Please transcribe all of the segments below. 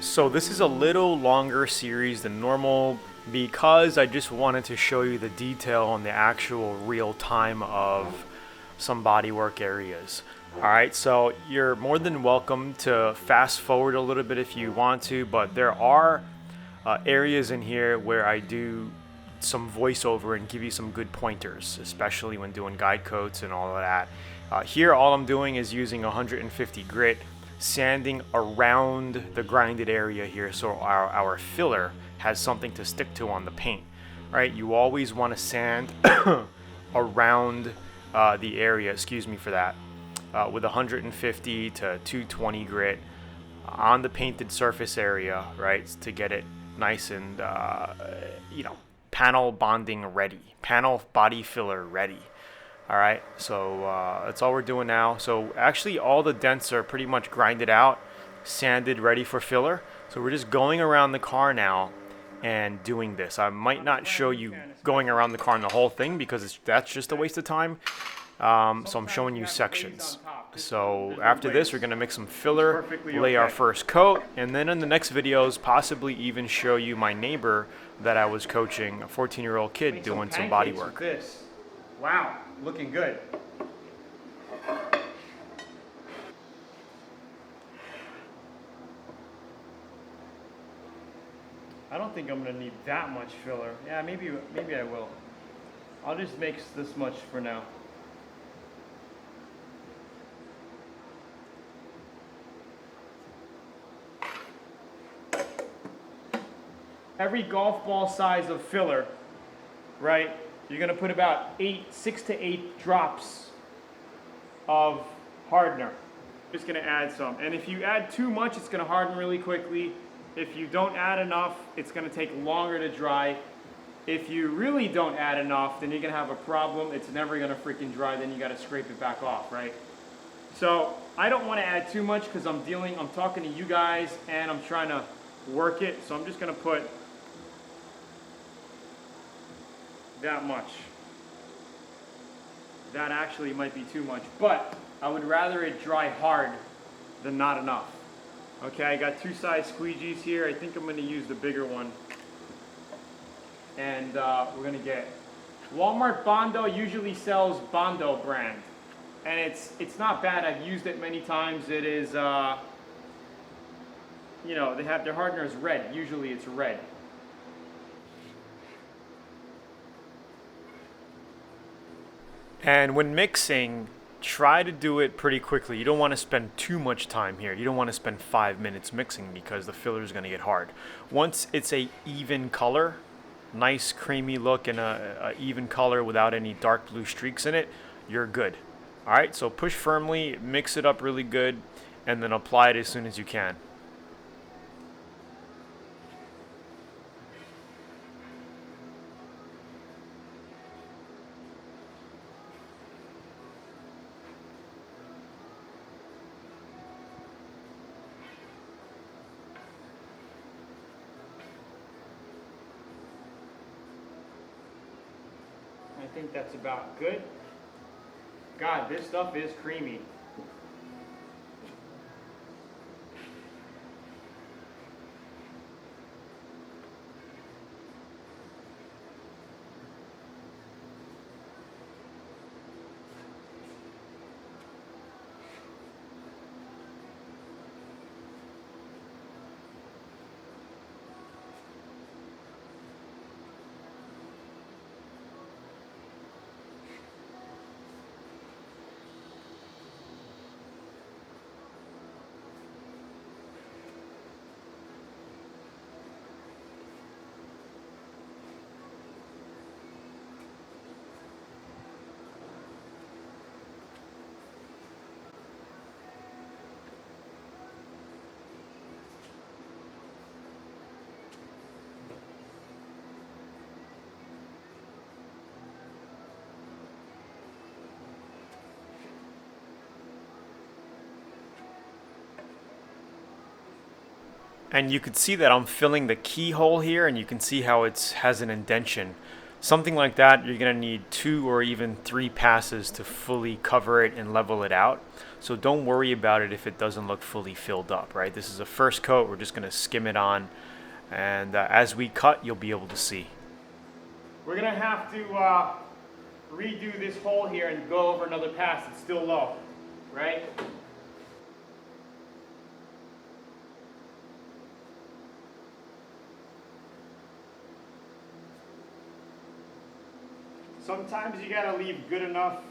So this is a little longer series than normal because I just wanted to show you the detail on the actual real time of some bodywork areas. Alright, so you're more than welcome to fast forward a little bit if you want to, but there are areas in here where I do some voiceover and give you some good pointers, especially when doing guide coats and all of that. Here all I'm doing is using 150 grit, sanding around the grinded area here so our filler has something to stick to on the paint. Right? You always want to sand around the area, excuse me for that, with 150 to 220 grit on the painted surface area, right, to get it nice and panel bonding ready, panel body filler ready. All right, so that's all we're doing now. So actually all the dents are pretty much grinded out, sanded, ready for filler. So we're just going around the car now and doing this. I might not show you going around the car in the whole thing because that's just a waste of time. So I'm showing you sections. So after this, we're going to mix some filler, lay our first coat, and then in the next videos, possibly even show you my neighbor that I was coaching, a 14-year-old kid doing some body work. Wow, looking good. I don't think I'm gonna need that much filler. Yeah, maybe I will. I'll just mix this much for now. Every golf ball size of filler, right? You're gonna put about 6 to 8 drops of hardener. Just gonna add some. And if you add too much, it's gonna harden really quickly. If you don't add enough, it's gonna take longer to dry. If you really don't add enough, then you're gonna have a problem. It's never gonna freaking dry, then you gotta scrape it back off, right? So I don't wanna add too much because I'm talking to you guys and I'm trying to work it. So I'm just gonna put that much. That actually might be too much, but I would rather it dry hard than not enough. Okay, I got 2 size squeegees here. I think I'm going to use the bigger one. And we're going to get Walmart Bondo usually sells Bondo brand. And it's not bad. I've used it many times. It is, they have their hardener is red. Usually it's red. And when mixing, try to do it pretty quickly. You don't want to spend too much time here. You don't want to spend 5 minutes mixing because the filler is going to get hard. Once it's a even color, nice creamy look and a even color without any dark blue streaks in it, you're good. All right, so push firmly, mix it up really good, and then apply it as soon as you can. I think that's about good. God, this stuff is creamy. And you could see that I'm filling the keyhole here, and you can see how it has an indentation. Something like that, you're going to need 2 or even 3 passes to fully cover it and level it out. So don't worry about it if it doesn't look fully filled up, right? This is a first coat. We're just going to skim it on. And as we cut, you'll be able to see. We're going to have to redo this hole here and go over another pass. It's still low, right? Sometimes you gotta leave good enough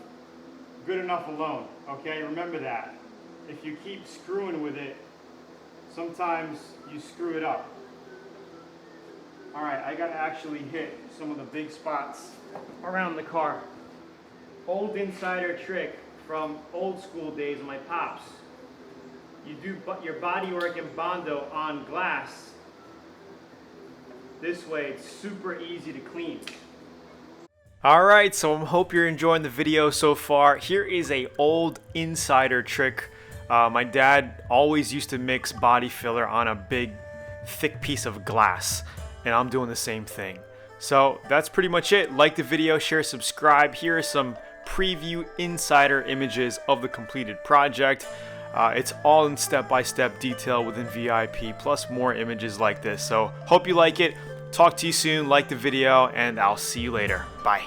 alone, okay? Remember that. If you keep screwing with it, sometimes you screw it up. All right, I gotta actually hit some of the big spots around the car. Old insider trick from old school days of my pops. You do your body work in Bondo on glass. This way, it's super easy to clean. Alright, so I hope you're enjoying the video so far. Here is a old insider trick. My dad always used to mix body filler on a big, thick piece of glass, and I'm doing the same thing. So that's pretty much it. Like the video, share, subscribe. Here are some preview insider images of the completed project. It's all in step-by-step detail within VIP, plus more images like this. So hope you like it. Talk to you soon, like the video, and I'll see you later. Bye.